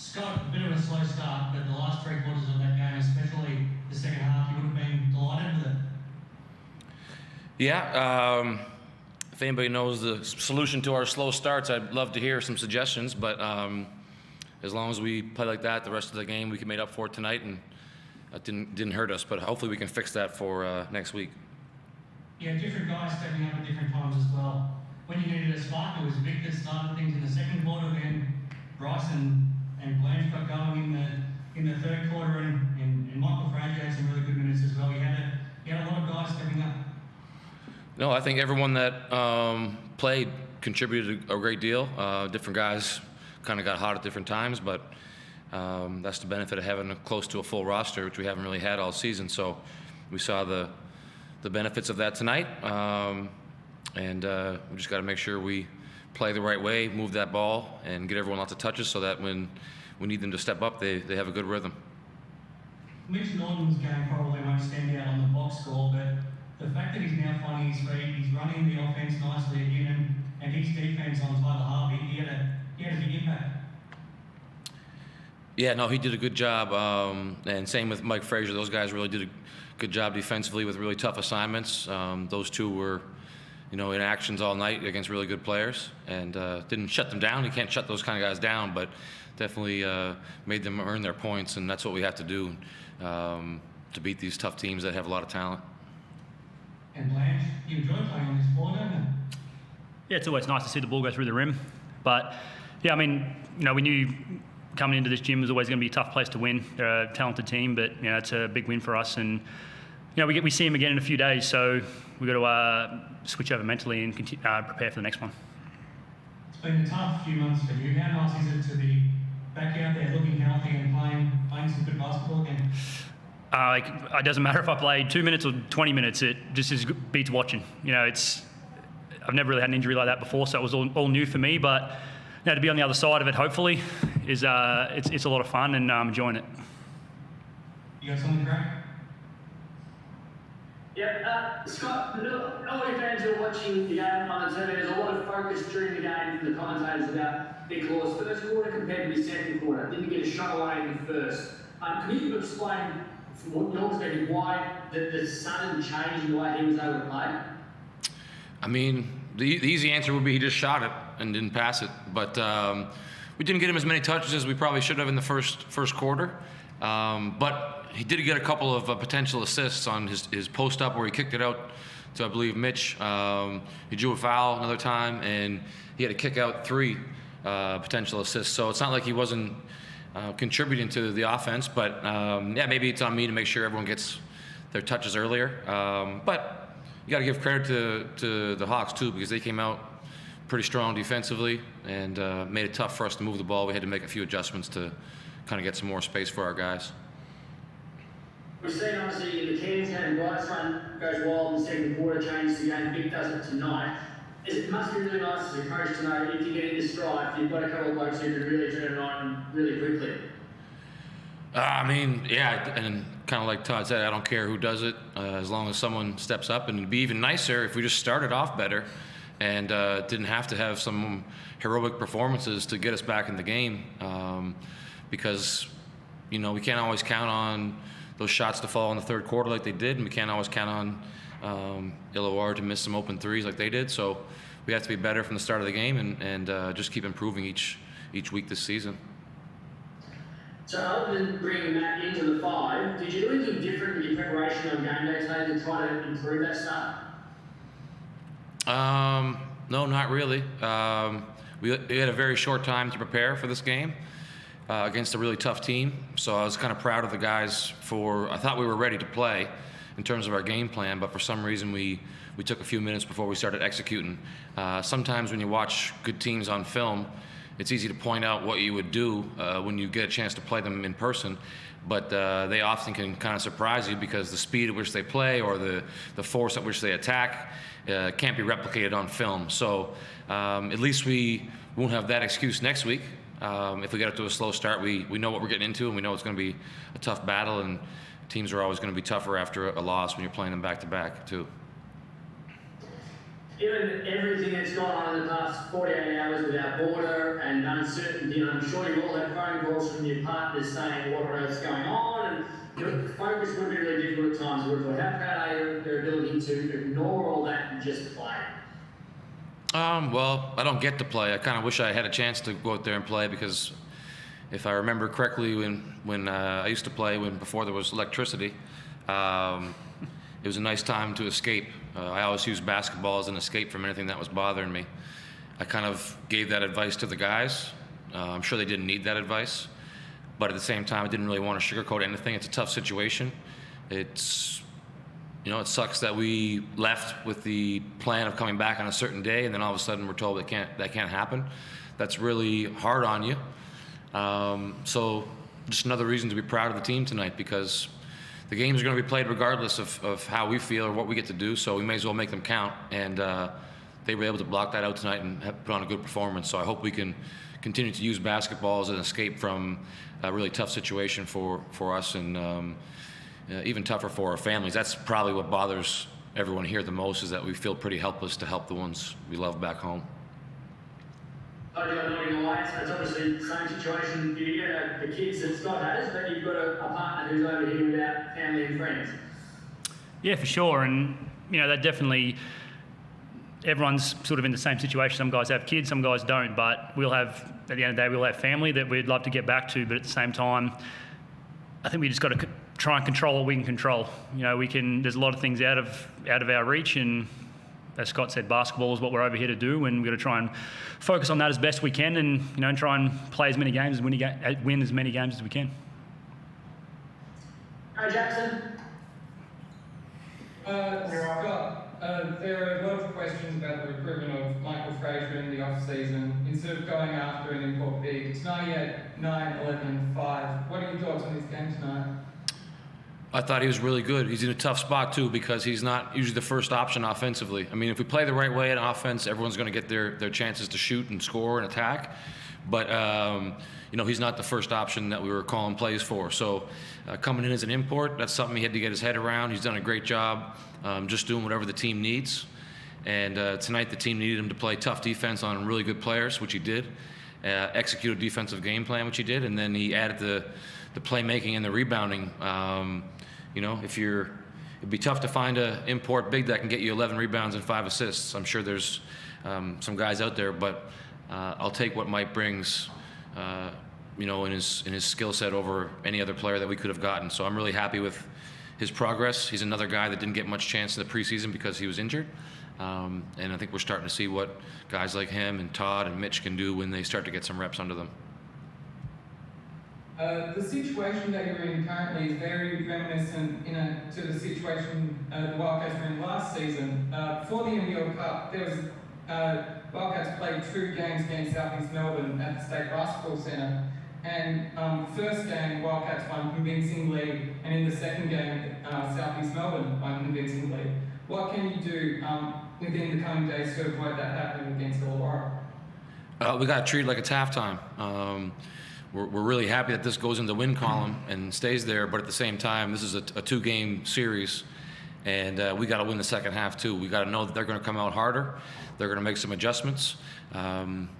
Scott, a bit of a slow start, but the last 3 quarters of that game, especially the second half, you would have been delighted with it. Yeah, if anybody knows the solution to our slow starts, I'd love to hear some suggestions, but as long as we play like that the rest of the game, we can make up for it tonight, and it didn't hurt us, but hopefully we can fix that for next week. Yeah, different guys stepping up at different times as well. When you needed a spark, it was Vic that started things in the second quarter, then Bryson and Blanch got going in the third quarter, and Michael Frazier had some really good minutes as well. You had a lot of guys stepping up. No, I think everyone that played contributed a great deal. Different guys kind of got hot at different times, but that's the benefit of having close to a full roster, which we haven't really had all season. So we saw the benefits of that tonight, and we just got to make sure we play the right way, move that ball, and get everyone lots of touches so that when we need them to step up, they have a good rhythm. Mitch Norton's game probably won't stand out on the box score, but the fact that he's now finding his feet, he's running the offense nicely again, and his defense on Tyler Harvey, he had a big impact. Yeah, no, he did a good job, and same with Mike Frazier. Those guys really did a good job defensively with really tough assignments. Those two were, in actions all night against really good players, and didn't shut them down. You can't shut those kind of guys down, but definitely made them earn their points, and that's what we have to do to beat these tough teams that have a lot of talent. And Blanche, you enjoy playing on this floor, don't you? Yeah, it's always nice to see the ball go through the rim. But, yeah, I mean, we knew coming into this gym was always going to be a tough place to win. They're a talented team, but, it's a big win for us. And, we see them again in a few days, so we've got to switch over mentally and prepare for the next one. It's been a tough few months for you. How nice is it to be back out there looking healthy and playing some good basketball again? It doesn't matter if I played 2 minutes or 20 minutes. It just beats watching. I've never really had an injury like that before, so it was all new for me. But to be on the other side of it, hopefully, is it's a lot of fun, and I'm enjoying it. You got something, Craig? Yeah, Scott, all your fans who are watching the game on the TV, there's a lot of focus during the game from the commentators about Nick Law's first quarter compared to his second quarter. Didn't get a shot away in the first. Can you explain, from what your perspective, why the sudden change in the way he was able to play? I mean, the easy answer would be he just shot it and didn't pass it. But we didn't get him as many touches as we probably should have in the first quarter. But he did get a couple of potential assists on his post-up where he kicked it out to, I believe, Mitch. He drew a foul another time, and he had a kick-out 3 potential assists. So it's not like he wasn't contributing to the offense. But, maybe it's on me to make sure everyone gets their touches earlier. But you got to give credit to the Hawks, too, because they came out pretty strong defensively and made it tough for us to move the ball. We had to make a few adjustments to kind of get some more space for our guys. We've seen, obviously, the Cairns and Bryce run goes wild in the second quarter, changes the game. Vic does it tonight. It must be really nice as a coach to know if you get into stride, you've got a couple of blokes who can really turn it on really quickly. And kind of like Todd said, I don't care who does it, as long as someone steps up. And it'd be even nicer if we just started off better and didn't have to have some heroic performances to get us back in the game. Because, we can't always count on those shots to fall in the third quarter like they did, and we can't always count on Illawarra to miss some open threes like they did. So we have to be better from the start of the game and just keep improving each week this season. So other than bringing Matt into the 5, did you do anything different with your preparation on game day today to try to improve that start? No, not really. We had a very short time to prepare for this game against a really tough team. So I was kind of proud of the guys I thought we were ready to play in terms of our game plan, but for some reason we took a few minutes before we started executing. Sometimes when you watch good teams on film, it's easy to point out what you would do when you get a chance to play them in person, but they often can kind of surprise you because the speed at which they play or the force at which they attack can't be replicated on film. So at least we won't have that excuse next week. If we get up to a slow start, we know what we're getting into, and we know it's going to be a tough battle, and teams are always going to be tougher after a loss when you're playing them back-to-back, too. given everything that's gone on in the past 48 hours with our border and uncertainty, and I'm sure you all had phone calls from your partners saying what on earth's going on, and your focus would be really difficult at times. How proud are you of their ability to ignore all that and just play? Well, I don't get to play. I kind of wish I had a chance to go out there and play, because if I remember correctly, when I used to play, before there was electricity, it was a nice time to escape. I always used basketball as an escape from anything that was bothering me. I kind of gave that advice to the guys. I'm sure they didn't need that advice, but at the same time, I didn't really want to sugarcoat anything. It's a tough situation. It sucks that we left with the plan of coming back on a certain day, and then all of a sudden we're told that can't happen. That's really hard on you. So just another reason to be proud of the team tonight, because the games are going to be played regardless of how we feel or what we get to do, so we may as well make them count. And they were able to block that out tonight and put on a good performance. So I hope we can continue to use basketball as an escape from a really tough situation for us, and even tougher for our families. That's probably what bothers everyone here the most, is that we feel pretty helpless to help the ones we love back home. Oh, you're not in the lights. It's obviously the same situation. You get the kids that Scott has, but you've got a partner who's over here without family and friends. Yeah, for sure. And, that definitely, everyone's sort of in the same situation. Some guys have kids, some guys don't. But we'll have, at the end of the day, we'll have family that we'd love to get back to. But at the same time, I think we just got to try and control what we can control. There's a lot of things out of our reach, and as Scott said, basketball is what we're over here to do, and we've got to try and focus on that as best we can, and try and play as many games as win as many games as we can. Hey, Jackson. Scott, there are a lot of questions about the recruitment of Michael Fraser in the off-season. Instead of going after an import big, tonight he had 9, 11 and 5. What are your thoughts on this game tonight? I thought he was really good. He's in a tough spot, too, because he's not usually the first option offensively. I mean, if we play the right way in offense, everyone's going to get their chances to shoot and score and attack. But, he's not the first option that we were calling plays for. So coming in as an import, that's something he had to get his head around. He's done a great job just doing whatever the team needs. And tonight the team needed him to play tough defense on really good players, which he did. Execute a defensive game plan, which he did. And then he added the playmaking and the rebounding. It'd be tough to find an import big that can get you 11 rebounds and 5 assists. I'm sure there's some guys out there, but I'll take what Mike brings, in his skill set over any other player that we could have gotten. So I'm really happy with his progress. He's another guy that didn't get much chance in the preseason because he was injured. And I think we're starting to see what guys like him and Todd and Mitch can do when they start to get some reps under them. The situation that you're in currently is very reminiscent to the situation the Wildcats were in last season. Before the NBL Cup, there was Wildcats played 2 games against South East Melbourne at the State Basketball Centre. And first game, Wildcats won convincingly, and in the second game, South East Melbourne won convincingly. What can you do within the coming days to avoid that happening against Illawarra? We got to treat it like it's halftime. We're really happy that this goes in the win column and stays there, but at the same time, this is a 2-game series, and we got to win the second half too. We got to know that they're going to come out harder. They're going to make some adjustments.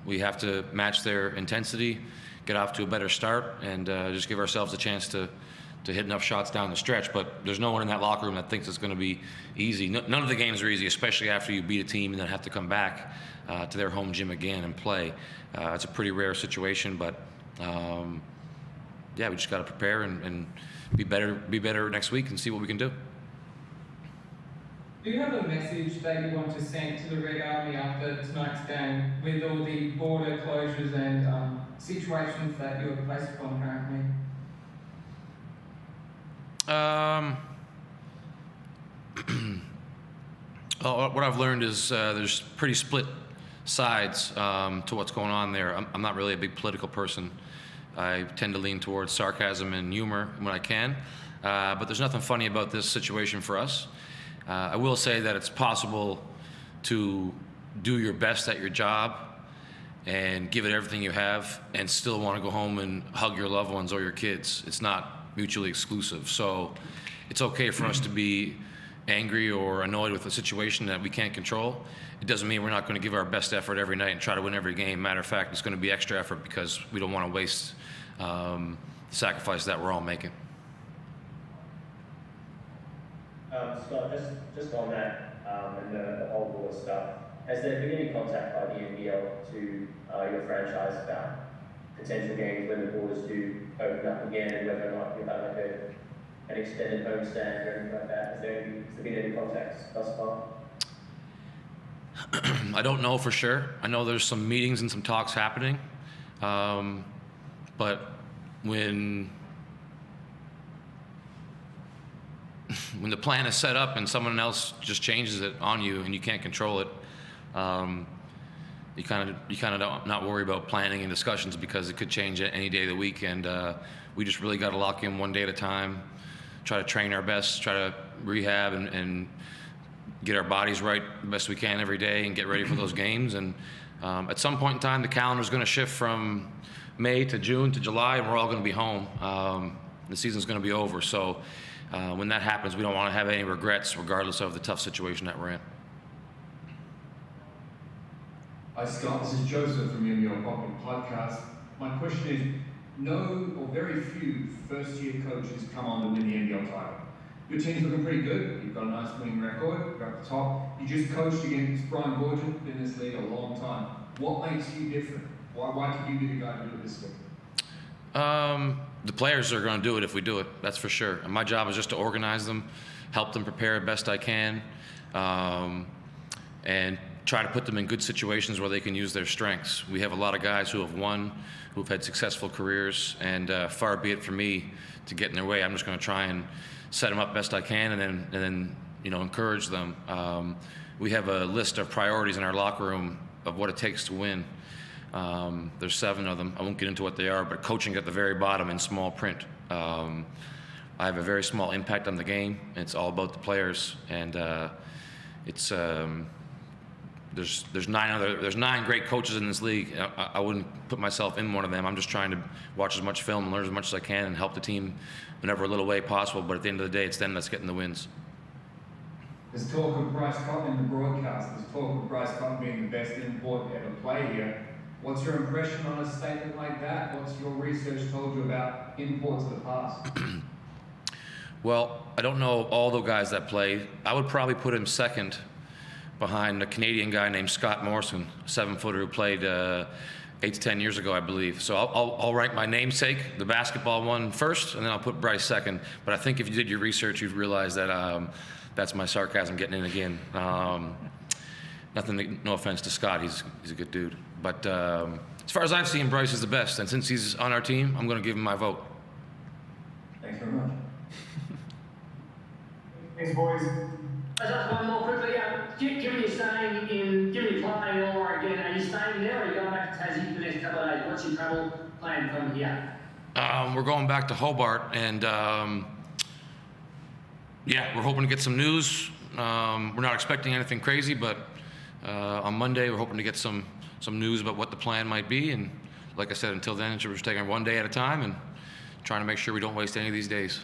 We have to match their intensity, get off to a better start, and just give ourselves a chance to hit enough shots down the stretch. But there's no one in that locker room that thinks it's going to be easy. None of the games are easy, especially after you beat a team and then have to come back to their home gym again and play. It's a pretty rare situation, but we just got to prepare and be better next week and see what we can do. Do you have a message that you want to send to the Red Army after tonight's game with all the border closures and situations that you are placed upon currently? What I've learned is there's pretty split sides to what's going on there. I'm not really a big political person. I tend to lean towards sarcasm and humor when I can, but there's nothing funny about this situation for us. I will say that it's possible to do your best at your job and give it everything you have and still want to go home and hug your loved ones or your kids. It's not mutually exclusive. So it's okay for us to be angry or annoyed with a situation that we can't control, it doesn't mean we're not going to give our best effort every night and try to win every game. Matter of fact, it's going to be extra effort because we don't want to waste the sacrifice that we're all making. Scott, just on that and the whole ball stuff, has there been any contact by the NBL to your franchise about potential games when the borders do open up again and whether or not you'll have like an extended homestand or anything like that? Has there been any contacts thus far? I don't know for sure. I know there's some meetings and some talks happening, but when the plan is set up and someone else just changes it on you and you can't control it, you kind of not worry about planning and discussions because it could change any day of the week. And we just really got to lock in one day at a time, try to train our best, try to rehab and get our bodies right the best we can every day and get ready for those games. And at some point in time, the calendar is going to shift from May to June to July, and we're all going to be home. The season's going to be over. So when that happens, we don't want to have any regrets, regardless of the tough situation that we're in. Hi Scott, this is Joseph from your podcast. My question is, no or very few first-year coaches come on to win the NBL title. Your team's looking pretty good. You've got a nice winning record. You're at the top. You just coached against Brian Gorgeon, been in this league a long time. What makes you different? Why could you be the guy to do it this way? The players are going to do it if we do it. That's for sure. And my job is just to organize them, help them prepare best I can, and try to put them in good situations where they can use their strengths. We have a lot of guys who have won, who've had successful careers, and far be it from me to get in their way. I'm just going to try and set them up best I can, and then encourage them. We have a list of priorities in our locker room of what it takes to win. There's 7 of them. I won't get into what they are, but coaching at the very bottom in small print. I have a very small impact on the game. It's all about the players, and there's 9 great coaches in this league. I wouldn't put myself in one of them. I'm just trying to watch as much film and learn as much as I can and help the team whenever a little way possible. But at the end of the day, it's them that's getting the wins. There's talk of Bryce Cotton in the broadcast. There's talk of Bryce Cotton being the best import to ever play here. What's your impression on a statement like that? What's your research told you about imports of the past? Well, I don't know all the guys that play. I would probably put him second behind a Canadian guy named Scott Morrison, a 7-footer who played 8 to 10 years ago, I believe. So I'll rank my namesake, the basketball one, first, and then I'll put Bryce second. But I think if you did your research, you'd realize that that's my sarcasm getting in again. No offense to Scott, he's a good dude. But as far as I've seen, Bryce is the best, and since he's on our team, I'm going to give him my vote. Thanks very much. Thanks, boys. Just one more quickly. Given you're given you're playing all right again, are you staying there or are you going back to Tassie for the next couple of days? What's your travel plan from here? We're going back to Hobart, and we're hoping to get some news. We're not expecting anything crazy, but on Monday we're hoping to get some news about what the plan might be. And like I said, until then, we're just taking it one day at a time and trying to make sure we don't waste any of these days.